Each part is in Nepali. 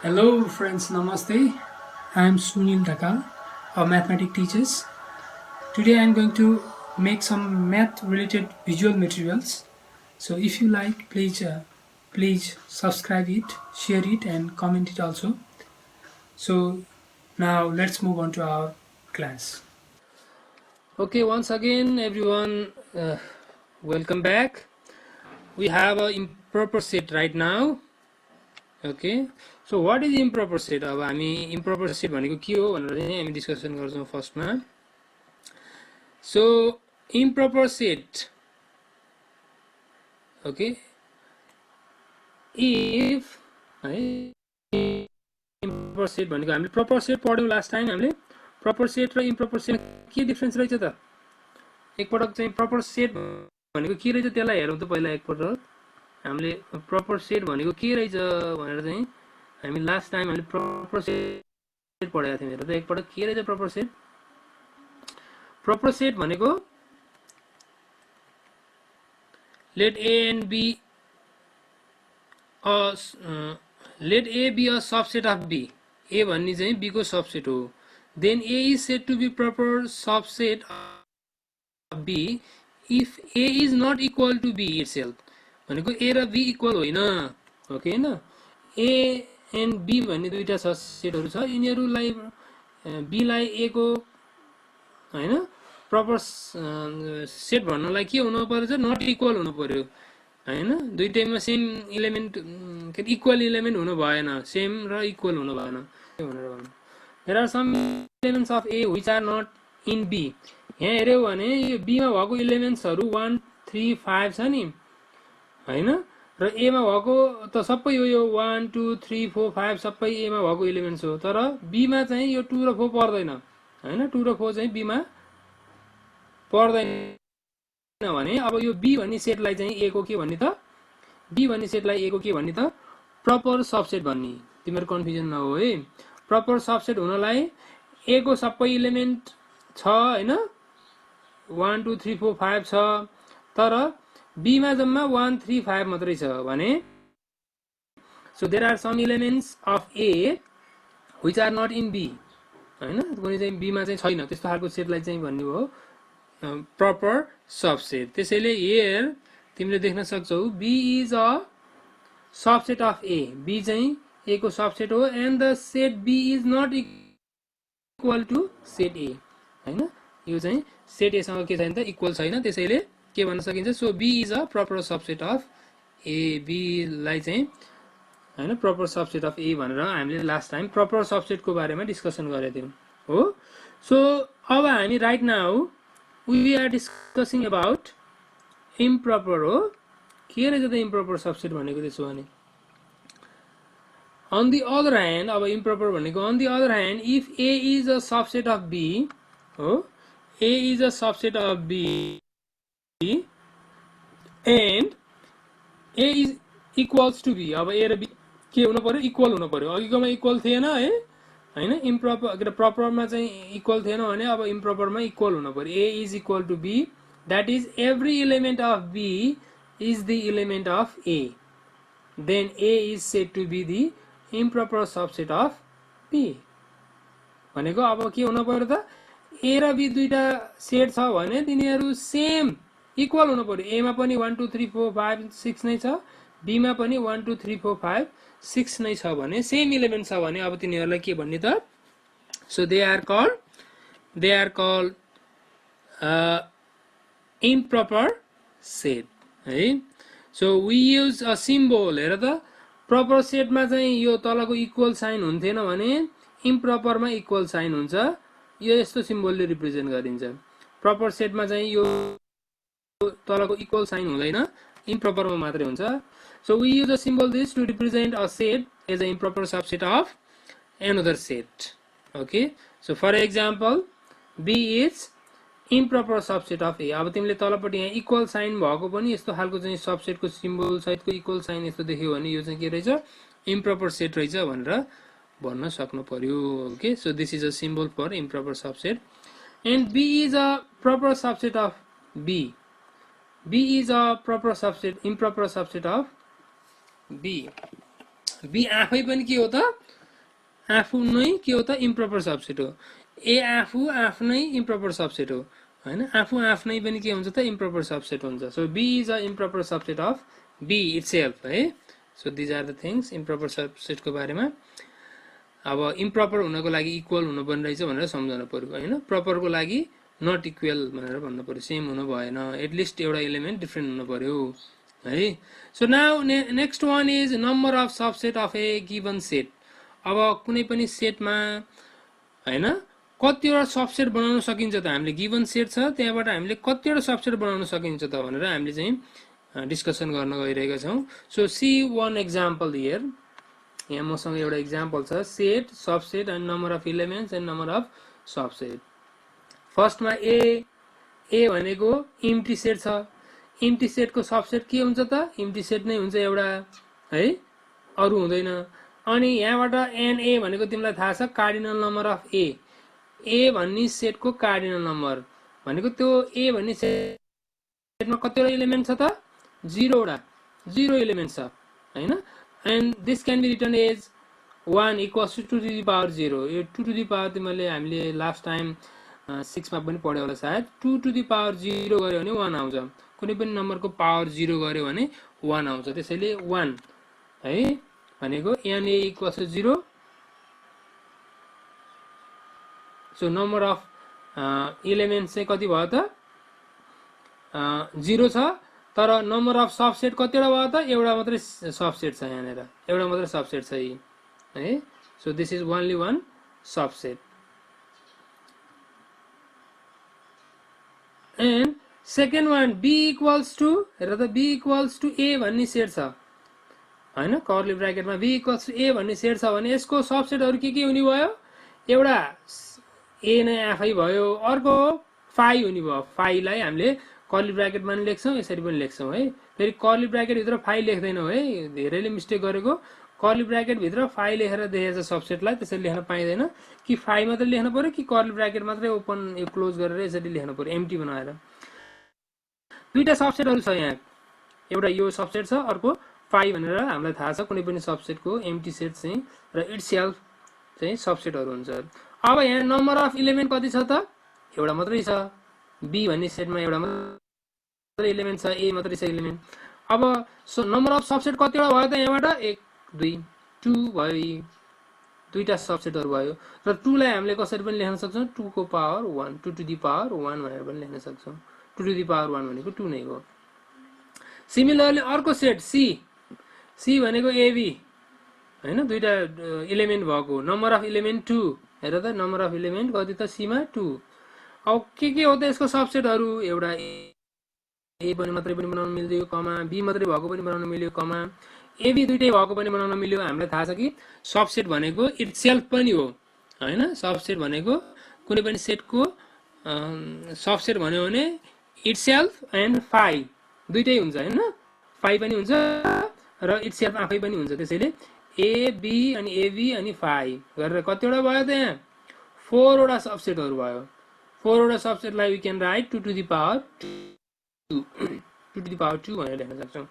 Hello friends, Namaste. I am Sunil Dhaka, a mathematics teacher. Today I am going to make some math related visual materials. So if you like, please subscribe it, share it and comment it also. So now let's move on to our class. Okay, once again everyone, welcome back. We have a improper set right now. Okay, so what is improper set? अब हामी improper set भनेको के हो भनेर चाहिँ हामी डिस्कसन गर्छौं फर्स्टमा. So improper set, okay, if improper set भनेको हामीले proper set पढ्यौं लास्ट टाइम. हामीले proper set र improper set के डिफरेन्स रहेछ त? एकपटक चाहिँ proper set भनेको के रहेछ त्यसलाई हेरौँ त पहिला एकपटक. हामीले proper set भनेको के रहेछ भनेर चाहिँ हामी लास्ट टाइम हामीले proper set पढेका थियौं. हेर त एकपटक के रहेछ proper set. Proper set भनेको let A and B let A be a subset of B. A भन्ने चाहिँ B को subset हो. Then A is said to be proper subset of B if A is not equal to B itself. भनेको A र B इक्वल होइन. ओके हैन. A and B भन्ने दुईटा सेटहरु छ. यिनीहरुलाई B लाई A को हैन प्रपर सेट भन्नलाई के हुनु पर्छ? नट इक्वल हुनु पर्यो हैन. दुईटैमा सेम एलिमेन्ट के इक्वल एलिमेन्ट हुनु भएन. सेम र इक्वल हुनु भएन भनेर भन्नु. There are some elements of A which are not in B. यहाँ हेर्यौ भने यो B मा भएको एलिमेन्ट्सहरु 1 3 5 छ नि हैन. र A मा भएको त सबै यो 1 2 3 4 5 सबै A मा भएको एलिमेन्ट्स हो. तर B मा चाहिँ यो 2 र 4 पर्दैन हैन. 2 र 4 चाहिँ B मा पर्दैन भने अब यो B भन्ने सेटलाई चाहिँ A को के भन्ने त? B भन्ने सेटलाई A को के भन्ने त? प्रपर सबसेट भन्ने. तिम्रो कन्फ्युजन नहो है. प्रपर सबसेट हुनलाई A को सबै एलिमेन्ट छ हैन. 1 2 3 4 5 छ. तर B मा जम्मा 1 3 5 मात्रै छ भने so there are some elements of A which are not in B हैन. कुनै चाहिँ B मा चाहिँ छैन. त्यस्तो खालको सेटलाई चाहिँ भन्नु हो proper subset. त्यसैले here तिमीले देख्न सक्छौ B is a subset of A. B चाहिँ A को सबसेट हो and the set B is not equal to set A हैन. यो चाहिँ set A सँग के छैन त? इक्वल छैन. त्यसैले के भन्न सकिन्छ? So B is a proper subset of A. B लाई चाहिँ हैन proper subset of A भनेर हामीले लास्ट टाइम proper subset को बारेमा डिस्कसन गरेका थियौं हो. So अब हामी right now we are discussing about improper हो. के रहेछ त improper subset भनेको त्यसो भने? On the other hand, अब improper भनेको on the other hand, if A is a subset of B, हो, A is a subset of B and A is equals to B. अब A र B के हुनु पर्यो? इक्वल हुनु पर्यो. अघिकोमा इक्वल थिएन है हैन. इम्प्रोपर के प्रपरमा चाहिँ इक्वल थिएन भने अब इम्प्रोपरमा इक्वल हुनु पर्यो. A is equal to B, that is every element of B is the element of A. Then A is said to be the improper subset of B. भनेको अब के हुनु पर्यो त? A र B दुईटा सेट छ भने तिनीहरु सेम इक्वल हुनु पर्यो. A मा पनि 1 2 3 4 5 6 नै छ. B मा पनि 1 2 3 4 5 6 नै छ भने सेम एलिमेन्ट छ भने अब तिनीहरुलाई के भन्ने त? So they are called improper set है. So we use a symbol. हेर त प्रपर सेट मा चाहिँ यो तलको इक्वल साइन हुन्थेन भने इम्प्रोपर मा इक्वल साइन हुन्छ. यो यस्तो सिम्बलले रिप्रेजेन्ट गरिन्छ. प्रपर सेट मा चाहिँ यो तलको इक्वल साइन हुँदैन. improper मा मात्रै हुन्छ. So we use a symbol this to represent a set as an improper subset of another set. Okay. So for example, B is improper subset of A. अब तिमीले तलपट्टि यहाँ इक्वल साइन भएको पनि यस्तो खालको चाहिँ सबसेटको सिम्बल सहितको इक्वल साइन यस्तो देख्यो भने यो चाहिँ के रहेछ? इम्प्रोपर सेट रहेछ भनेर भन्न सक्नु पर्यो. Okay. So this is a symbol for improper subset. And B is a proper subset of B. B is a proper subset, improper subset of B. B आफै पनि के हो त आफू नै के हो त इम्प्रोपर सबसेट हो ए आफू आफ्नै इम्प्रोपर सबसेट हो हैन आफू आफ्नै पनि के हुन्छ त इम्प्रोपर सबसेट हुन्छ so B is a improper subset of B itself है so these are the things improper सबसेटको बारेमा अब इम्प्रोपर हुनको लागि इक्वल हुनुपर्ने रहेछ भनेर सम्झाउनु पर्यो हैन प्रपरको लागि नट इक्वल भनेर भन्नु पर्यो सेम हुनु भएन एटलिस्ट एउटा एलिमेन्ट डिफरेन्ट हुनु पर्यो है so now next one is number of subset of A given set अब कुनै पनि सेटमा हैन कतिवटा सबसेट बनाउन सकिन्छ त हामीले गिवन सेट छ त्यहाँबाट हामीले कतिवटा सबसेट बनाउन सकिन्छ त भनेर हामीले चाहिँ डिस्कसन गर्न गइरहेका छौं so see one example here यहाँ मसँग एउटा एक्जाम्पल छ set subset and number of elements and number of subset फर्स्टमा ए भनेको इम्प्टी सेट छ इम्प्टी सेटको सबसेट के हुन्छ त इम्प्टी सेट नै हुन्छ एउटा है अरु हुँदैन अनि यहाँबाट एनए भनेको तिमीलाई थाहा छ कार्डिनल नम्बर अफ ए भन्ने सेटको कार्डिनल नम्बर भनेको त्यो ए भन्ने सेटमा कतिवटा एलिमेन्ट छ त 0 वटा 0 एलिमेन्ट छ हैन and this can be written as 1 equals to 2 to the power 0 यो 2 to the power तिमीले हामीले लास्ट टाइम 6 मा पनि पढ्यो होला सायद 2 to the power 0 गर्यो भने 1 आउँछ कुनै पनि नम्बरको पावर 0 गर्यो भने 1 आउँछ त्यसैले 1 है भनेको na equals to 0 so number of elements चाहिँ कति भयो त 0 छ तर नम्बर अफ सबसेट कतिवटा भयो त एउटा मात्रै सबसेट छ यहाँनेर एउटा मात्रै सबसेट छ है so this is only one subset and second one B equals to हेर त बी इक्वल्स टु ए भन्ने सेट छ हैन कर्ली ब्र्याकेटमा बी इक्वल्स टु ए भन्ने सेट छ भने यसको सबसेटहरु के हुने भयो एउटा ए नै आफै भयो अर्को फाइ हुने भयो फाइलाई हामीले कर्ली ब्र्याकेटमा पनि लेख्छौं यसरी पनि लेख्छौं है फेरि कर्ली ब्र्याकेट भित्र फाइ लेख्दैनौ है धेरैले मिस्टेक गरेको कर्ली ब्र्याकेट भित्र फाइ लेखेर देखेछ सबसेटलाई त्यसरी लेख्न पाइदैन कि फाइ मात्र लेख्न पर्यो कि कर्ली ब्र्याकेट मात्रै ओपन यो क्लोज गरेर यसरी लेख्न पर्यो एम्प्टी बनाएर दुईटा सबसेटहरु छ यहाँ एउटा यो सबसेट छ अर्को फाइ भनेर हामीलाई थाहा छ कुनै पनि सबसेटको एम्प्टी सेट चाहिँ र इटसेल्फ चाहिँ सबसेटहरु हुन्छ अब यहाँ नम्बर अफ एलिमेन्ट कति छ त एउटा मात्रै छ बी भन्ने सेटमा एउटा मात्रै एलिमेन्ट छ ए मात्रै छ एलिमेन्ट अब सो नम्बर अफ सबसेट कतिवटा भयो त यहाँबाट 1 2 2 भयो दुईटा सबसेटहरु भयो र 2 लाई हामीले कसरी पनि लेख्न सक्छौं 2 को पावर 1 2 टु द पावर 1 भनेर पनि लेख्न सक्छौं 2 टु द पावर 1 भनेको 2 नै हो सिमिलरली अर्को सेट सी भनेको एबी हैन दुईटा एलिमेन्ट भएको नम्बर अफ एलिमेन्ट 2 हेर त नम्बर अफ एलिमेन्ट कति त सी मा 2 अब के हो त यसको सबसेटहरु एउटा ए पनि मात्रै पनि बनाउन मिल्यो कमा बी मात्रै भएको पनि बनाउन मिल्यो कमा एबी दुईटै भएको पनि बनाउन मिल्यो हामीलाई थाहा छ कि सबसेट भनेको इटसेल्फ पनि हो हैन सबसेट भनेको कुनै पनि सेटको सबसेट भन्यो भने इटसेल्फ एन्ड फाइ दुईटै हुन्छ हैन फाइ पनि हुन्छ र इटसेल्फ आफै पनि हुन्छ त्यसैले ए बी अनि एबी अनि फाइ गरेर कतिवटा भयो त यहाँ 4 वटा सबसेटहरु भयो 4 वटा सबसेटलाई we can write 2 to the power 2 2 to the power 2 भनेर लेख्न सक्छौं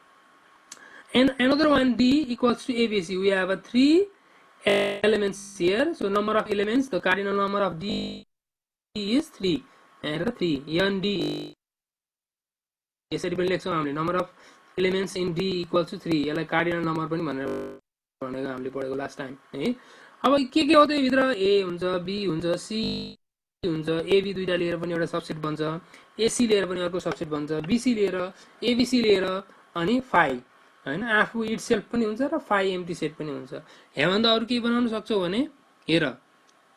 and another one d equals to abc we have a 3 elements here so number of elements the cardinal number of d is 3 and 3 n d यसरी पनि लेख्छौं हामीले number of elements in d equals to 3 यसलाई कार्डिनल नम्बर पनि भनेको हामीले पढेको लास्ट टाइम है अब के हो त यो भित्र a हुन्छ b हुन्छ c हुन्छ एबी दुईटा लिएर पनि एउटा सबसेट बन्छ एसी लिएर पनि अर्को सबसेट बन्छ बीसी लिएर एबीसी लिएर अनि फाइ हैन आफू इटसेल्फ पनि हुन्छ र फाइ एम्प्टी सेट पनि हुन्छ यहाँभन्दा अरु के बनाउन सक्छौ भने हेर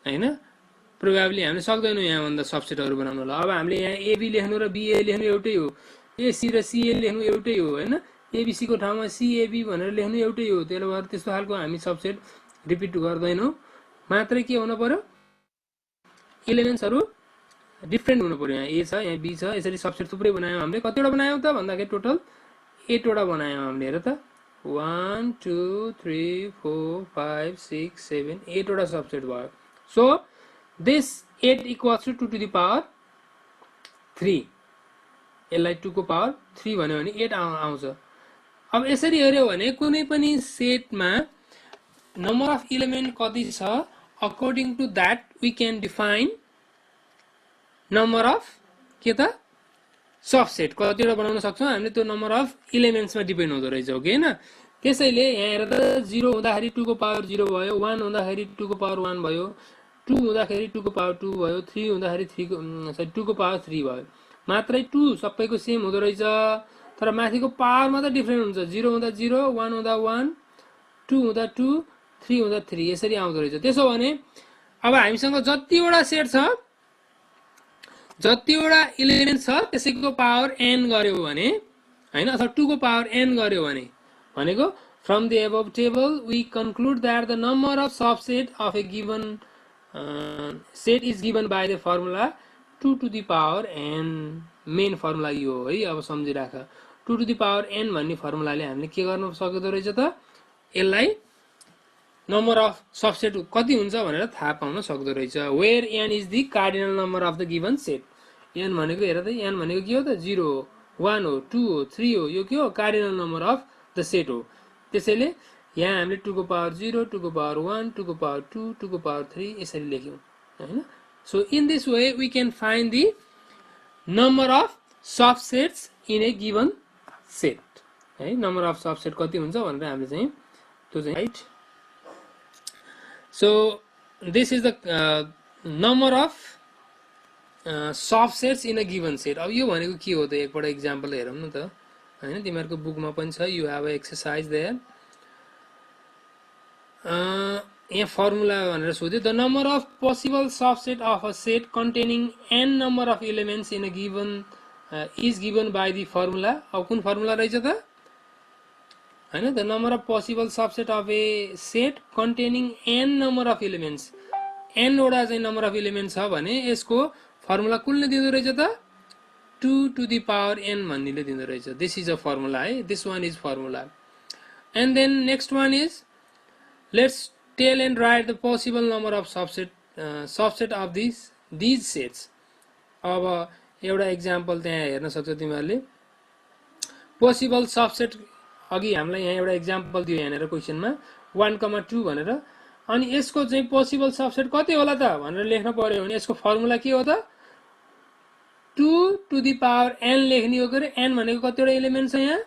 हैन प्रोबेबली हामीले सक्दैनौ यहाँभन्दा सबसेटहरु बनाउन ल अब हामीले यहाँ एबी लेख्नु र बीए लेख्नु एउटै हो एसी र सीए लेख्नु एउटै हो हैन एबीसी को ठाउँमा सीएबी भनेर लेख्नु एउटै हो त्यसले गर्दा त्यस्तो खालको हामी सबसेट रिपिट गर्दैनौ मात्रै के हुन पर्यो एलिमेन्ट्सहरु डिफरेन्ट हुनु पर्यो यहाँ ए छ यहाँ बी छ यसरी सबसेट थुप्रै बनायौं हामीले कतिवटा बनायौं त भन्दाखेरि टोटल 8 वटा बनायौं हामीले हेर त 1 2 3 4 5 6 7 8 वटा सबसेट भयो so this 8 equals to 2 to the power 3 यसलाई 2 को पावर 3 भन्यो भने 8 आउँछ अब यसरी हेर्यो भने कुनै पनि सेटमा number of element कति छ, according to that we can define number of के त सबसेट कतिवटा बनाउन सक्छौं हामीले, त्यो नम्बर अफ इलिमेन्ट्समा डिपेन्ड हुँदो रहेछ हो कि हैन। त्यसैले यहाँ हेर त 0 हुँदाखेरि 2 को पावर 0 भयो, 1 हुँदाखेरि 2 को पावर 1 भयो, 2 हुँदाखेरि 2 को पावर 2 भयो, 3 हुँदाखेरि 2 को पावर 3 भयो। मात्रै 2 सबैको सेम हुँदो रहेछ, तर माथिको पावर मात्र डिफरेन्ट हुन्छ। 0 हुँदा 0, 1 हुँदा 1, 2 हुँदा 2, 3 हुँदा 3 यसरी आउँदो रहेछ। त्यसो भने अब हामीसँग जतिवटा सेट छ, जतिवटा इलिमेन्ट छ त्यसैको पावर n गर्यो भने हैन, अथवा 2 को पावर n गर्यो भने भनेको from the above table we conclude that the number of subset of a given set is given by the formula 2 to the power n। Main formula यो हो है, अब सम्झिराख। 2 to the power n भन्ने फर्मुलाले हामीले के गर्न सक्दो रहेछ त, यसलाई नम्बर अफ सबसेट कति हुन्छ भनेर थाहा पाउन सक्दो रहेछ। Where n is the cardinal number of the given set. n भनेको हेर त, n भनेको के हो त, 0 हो, 1 हो, 2 हो, 3 हो, यो के हो, cardinal number of the set हो। त्यसैले यहाँ हामीले 2 को पावर 0, 2 को पावर 1, 2 को पावर 2, 2 को पावर 3 यसरी लेख्यौं हैन। So in this way we can find the number of subsets in a given set है। नम्बर अफ सबसेट कति हुन्छ भनेर हामीले चाहिँ त्यो चाहिँ right. So this is the number of subsets in a given set. अब यो भनेको के हो त, एकपल्ट एक्जाम्पल हेरौँ न त हैन, तिमीहरुको बुकमा पनि छ, you have a exercise there. यहाँ फर्मुला भनेर सोध्यो, the number of possible subset of a set containing n number of elements in a given is given by the formula. अब कुन फर्मुला रहेछ त हैन, the number of possible subset of a set containing n number of elements, n वटा चाहिँ नम्बर अफ एलिमेन्ट छ भने यसको फर्मुला कुनले दिँदो रहेछ त, 2 to the power n भन्नेले दिँदो रहेछ। दिस इज अ फर्मुला है, this one is formula. And then next one is let's tell and write the possible number of subset of these sets. अब एउटा एक्जाम्पल त्यहाँ हेर्न सक्छ तिमीहरूले, पोसिबल सबसेट अघि हामीलाई यहाँ एउटा एक्जाम्पल दियो यहाँनिर क्वेसनमा 1,2 भनेर, अनि यसको चाहिँ पोसिबल सबसेट कति होला त भनेर लेख्न पर्यो भने यसको फर्मुला के हो त, 2 to the power n लेख्ने हो गरे। n भनेको कतिवटा एलिमेन्ट छ यहाँ,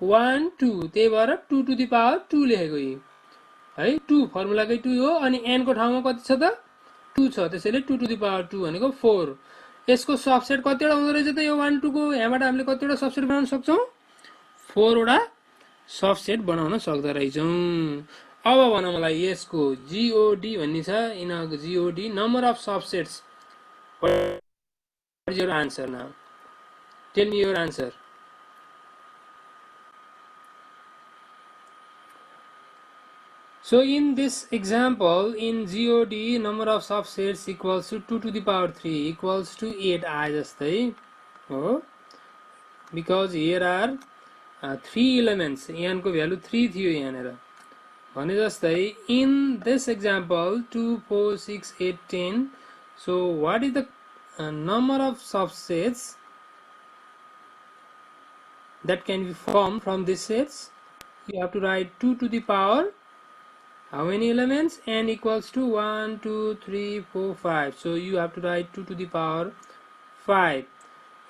1 2, त्यही भएर 2 to the power 2 लेखेको यी है। 2 फर्मुलाकै 2 हो, अनि n को ठाउँमा कति छ त, 2 छ, त्यसैले 2 to the power 2 भनेको 4। यसको सबसेट कतिवटा हुँदो रहेछ त, यो 1 2 को यहाँबाट हामीले कतिवटा सबसेट बनाउन सक्छौं, 4 वटा सबसेट बनाउन सक्दा रहेछौं। अब भन मलाई यसको जीओडी भन्ने छ, यिनीहरुको जीओडी number of subsets. What is your answer now? Tell me your answer. So in this example, in GOD, number of subsets equals to 2 to the power 3 equals to 8 आए जस्तै हो, because here are 3 elements, n को भ्यालु 3 थियो यहाँनेर भने जस्तै। in this example 2 4 6 8 10, so what is the number of subsets that can be formed from these sets? You have to write 2 to the power how many elements, n equals to 1 2 3 4 5, so you have to write 2 to the power 5,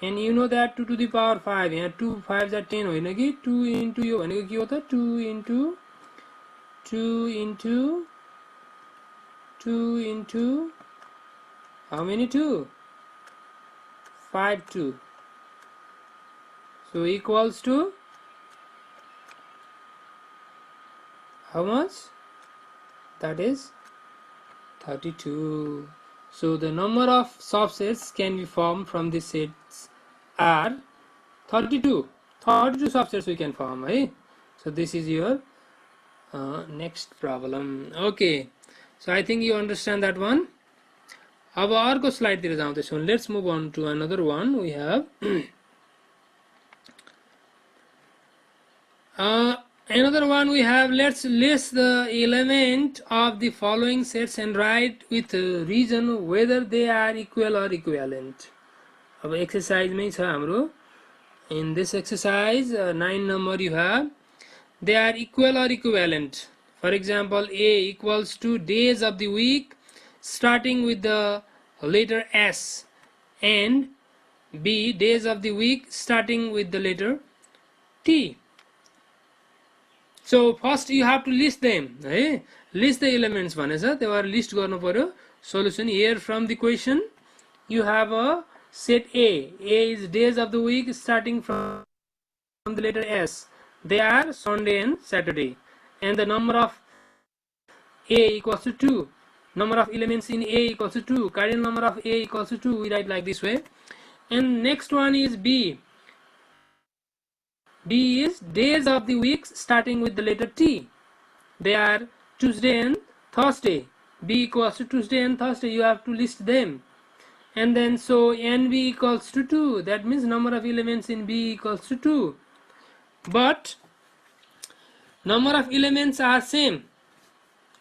and you know that 2 to the power 5 यहाँ 2 5 are 10 होइन कि, 2 into यो भनेको के हो त, 2 into 2 into how many 2, 5 2, so equals to how much, that is 32. So the number of subsets can be formed from these sets are 32 subsets we can form, right? So this is your next problem. Okay, so I think you understand that one. अब अर्को स्लाइड तिर जाउँदैछौं। Let's move on to another one. We have another one we have, let's list the element of the following sets and write with reason whether they are equal or equivalent. अब एक्सरसाइज मै छ हाम्रो। in this exercise 9 number you have, they are equal or equivalent. For example, A equals to days of the week starting with the letter S, and B days of the week starting with the letter T. So first you have to list them. List the elements. They are list garnu paryo. Solution here from the question. You have a set A. A is days of the week starting from the letter S. They are Sunday and Saturday. And the number of A equals to 2. Number of elements in A equals to 2. Cardinal number of A equals to 2. We write like this way. And next one is B. B is days of the week starting with the letter T. They are Tuesday and Thursday. B equals to Tuesday and Thursday. You have to list them. And then so NB equals to 2. That means number of elements in B equals to 2. But number of elements are same.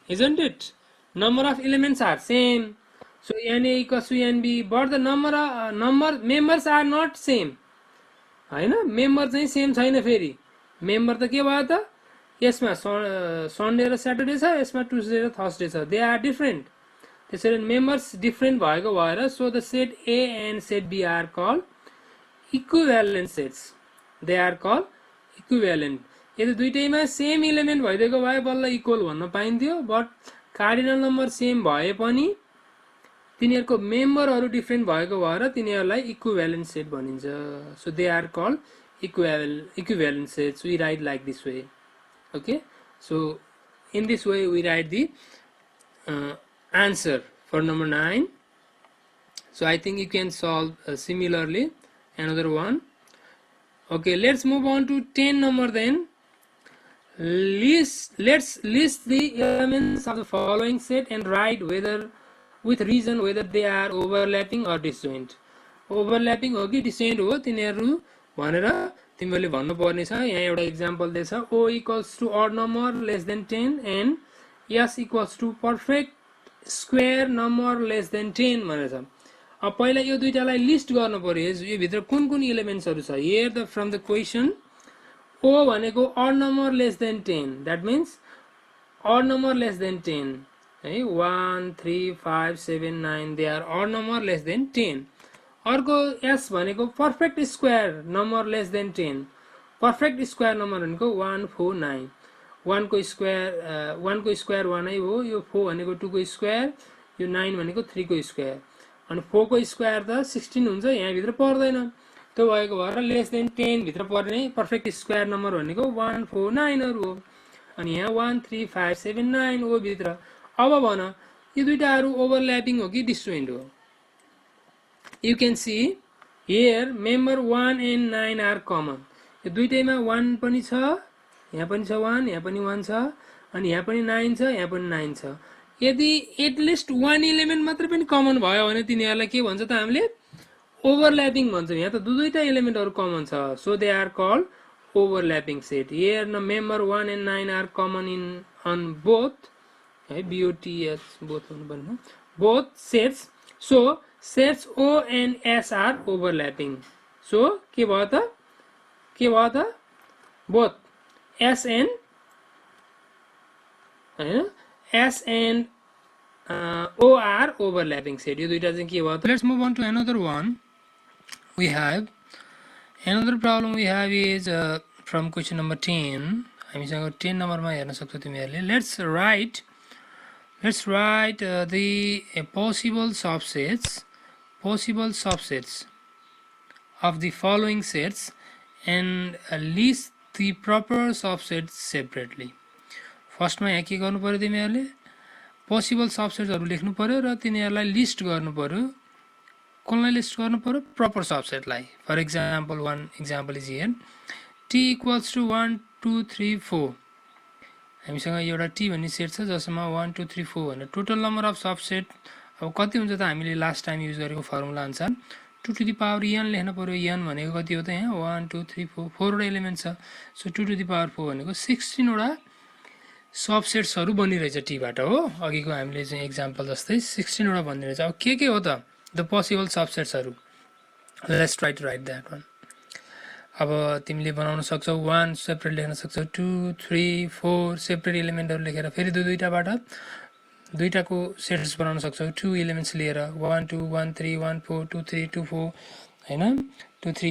Isn't it? Number of elements are same. So NA equals to NB. But the members are not same. Member चाहिँ सेम छैन फेरि मेम्बर त के भयो त यसमा सन्डे र स्याटरडे छ यसमा ट्युसडे र थर्सडे छ दे आर डिफरेन्ट त्यसैले मेम्बर्स डिफरेन्ट भएको भएर so the set A and set B are called equivalent sets they are called equivalent यदि दुईटैमा सेम इलिमेन्ट भइदिएको भए बल्ल इक्वल भन्न पाइन्थ्यो बट कार्डिनल नम्बर सेम भए पनि तिनीहरुको मेम्बरहरु डिफरेन्ट भएको भएर तिनीहरुलाई इक्विभ्यालेन्ट सेट भनिन्छ so they are called equivalent sets we write like this way okay so in this way we write the answer for number 9 so I think you can solve similarly another one okay let's move on to 10 number then let's list the elements of the following set and write whether with reason whether they are overlapping or disjoint overlapping हो कि disjoint हो तिनीहरु भनेर तिमीले भन्नु पर्ने छ यहाँ एउटा एक्जाम्पल दिएछ O equals to odd number less than 10 and S equals to perfect square number less than 10 भनेर छ अब पहिला यो दुईटालाई लिस्ट गर्न पर्यो यो भित्र कुन कुन एलिमेन्ट्सहरु छ here the from the question O भनेको odd number less than 10 that means odd number less than 10 है 1 3 5 7 9 they are odd number less than 10 अर्को S भनेको perfect square number less than 10 perfect square number भनेको 1 4 9 1 को स्क्वायर 1 नै हो यो 4 भनेको 2 को स्क्वायर यो 9 भनेको 3 को स्क्वायर अनि 4 को स्क्वायर त 16 हुन्छ यहाँ भित्र पर्दैन त्यो भएको भएर लेस देन 10 भित्र पर्ने पर्फेक्ट स्क्वायर नम्बर भनेको 1 4 9 हरु हो अनि यहाँ 1 3 5 7 9 हो भित्र अब भन यो दुईटाहरु ओभरल्यापिङ हो कि डिस्जोइन्ट हो You can see here member 1 and 9 are common. यो दुईटैमा 1 पनि छ यहाँ पनि छ 1 यहाँ पनि 1 छ अनि यहाँ पनि 9 छ यहाँ पनि 9 छ यदि एट लिस्ट 1 एलिमेन्ट मात्र पनि कमन भयो भने तिनीहरुलाई के भन्छ त हामीले ओभरल्यापिङ भन्छौं यहाँ त दुईटा एलिमेन्टहरु कमन छ so they are called overlapping set here न member 1 and 9 are common in on both है BOTS both हुनु पर्ने both sets so sets O and S are overlapping. So, के भयो त? Both S and O are overlapping set. यो दुईटा चाहिँ के भयो त? Let's move on to another one. We have another problem we have is from question number 10. हामीसँग 10 नम्बरमा हेर्न सक्छौ तिमीहरुले. Let's write the possible subsets of the following sets and list the proper subsets separately. First मा यहाँ के गर्नु पर्यो तिमीहरुले possible subsets हरु लेख्नु पर्यो र तिनीहरुलाई लिस्ट गर्नु पर्यो कुनलाई लिस्ट गर्नु पर्यो proper subset लाई for example one example is here t equals to 1 2 3 4 हामीसँग एउटा t भन्ने सेट छ जसमा 1 2 3 4 भन्ने टोटल नम्बर अफ सबसेट अब कति हुन्छ त हामीले लास्ट टाइम युज गरेको फर्मुला अनुसार 2 टु द पावर n लेख्न पर्यो n भनेको कति हो त यहाँ 1 2 3 4 4 वटा एलिमेन्ट छ सो 2 टु द पावर 4 भनेको 16 वटा सबसेट्सहरु बनिरहेछ t बाट हो अघिको हामीले चाहिँ एक्जाम्पल जस्तै 16 वटा बनिरहेछ अब के हो त द पोसिबल सबसेट्सहरु let's try to write that one अब तिमीले बनाउन सक्छौ 1 सेपरेट लेख्न सक्छौ 2 3 4 सेपरेट एलिमेन्टहरु लेखेर फेरि दुईटाबाट दुईटाको सेट्स बनाउन सक्छौ 2 एलिमेन्ट्स लिएर 1 2 1 3 1 4 2 3 2 4 हैन 2 3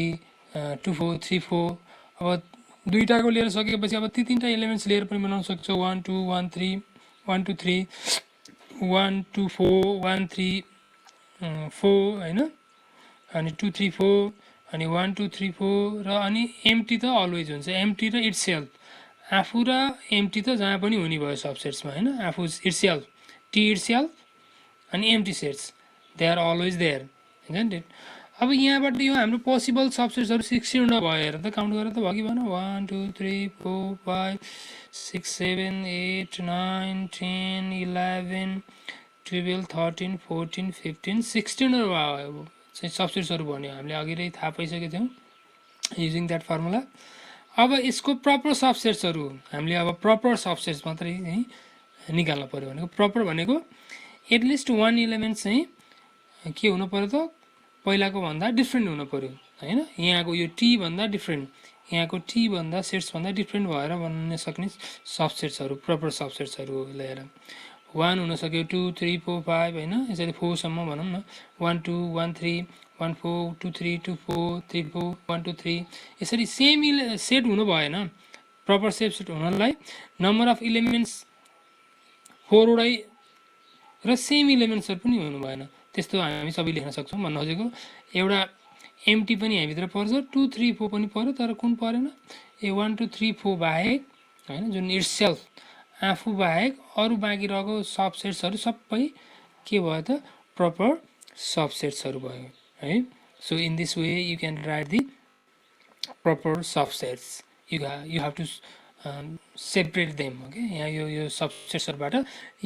2 4 3 4 अब दुईटाको लिएर सकेपछि अब ती तीनटा एलिमेन्ट्स लिएर पनि बनाउन सक्छौ 1 2 1 3 1 2 3 1 2 4 1 3 4 हैन अनि 2 3 4 अनि 1 2 3 4 र अनि एम्प्टी त अलवेज हुन्छ एम्प्टी र इटसेल्फ आफू र एम्प्टी त जहाँ पनि हुने भयो सबसेट्समा हैन आफू इटसेल्फ टी इटसेल्फ अनि empty sets they are always there isn't it अब यहाँबाट यो हाम्रो पोसिबल सबसेट्सहरु 16 वटा भयो हेर त काउन्ट गरेर त भयो कि भएन 1 2 3 4 5 6 7 8 9 10 11 12 13 14 15 16 वटा भयो सबसेट्सहरु भन्यो हामीले अघिरै थाहा पाइसकेको थियौं युजिङ दैट फर्मुला अब यसको प्रपर सबसेट्सहरु हामीले अब प्रपर सबसेट्स मात्रै निकाल्न पर्यो भनेको प्रपर भनेको एटलिस्ट 1 एलिमेन्ट चाहिँ के हुनु पर्यो त पहिलाको भन्दा डिफरेन्ट हुनु पर्यो हैन यहाँको यो टी भन्दा डिफरेन्ट यहाँको टी भन्दा सेट्स भन्दा डिफरेन्ट भएर बन्न सक्ने सबसेट्सहरु प्रपर सबसेट्सहरु लिएर 1 हुन सक्यो 2 3 4 5 हैन यसरी 4 सम्म भनौं न 1 2 1 3 1 4 2 3 2 4 3 4 1 2 3 यसरी सेम सेट हुनु भएन प्रपर सेट हुनलाई नम्बर अफ एलिमेन्ट्स 4 वटै र सेम एलिमेन्ट्सहरु पनि हुनु भएन त्यस्तो हामी सबै लेख्न सक्छौं भन्न खोजेको एउटा एम्प्टी पनि हामी भित्र पर्छ 2 3 4 पनि पर्यो तर कुन परेन ए 1 2 3 4 बाहेक हैन जुन इटसेल्फ आफू बाहेक अरु बाँकी रहेको सबसेट्सहरु सबै के भयो त प्रपर सबसेट्सहरु भयो है so in this way you can write the proper subsets you have to separate them okay यहाँ यो सबसेट्सहरुबाट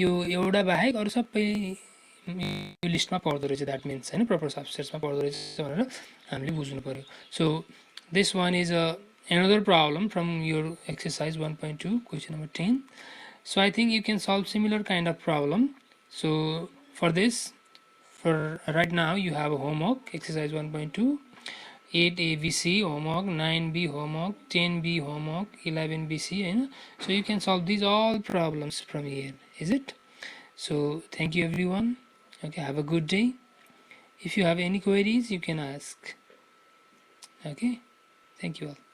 यो एउटा बाहेक अरु सबै यो लिस्टमा पर्दो रहेछ दैट मिन्स हैन प्रपर सबसेट्समा पर्दो रहेछ भनेर हामीले बुझ्नु पर्यो so this one is another problem from your exercise 1.2 question number 10 so I think you can solve similar kind of problem so for this for right now you have a homework exercise 1.2 8abc homework 9b homework 10b homework 11bc so you can solve these all problems from here is it so thank you everyone okay have a good day if you have any queries you can ask okay thank you all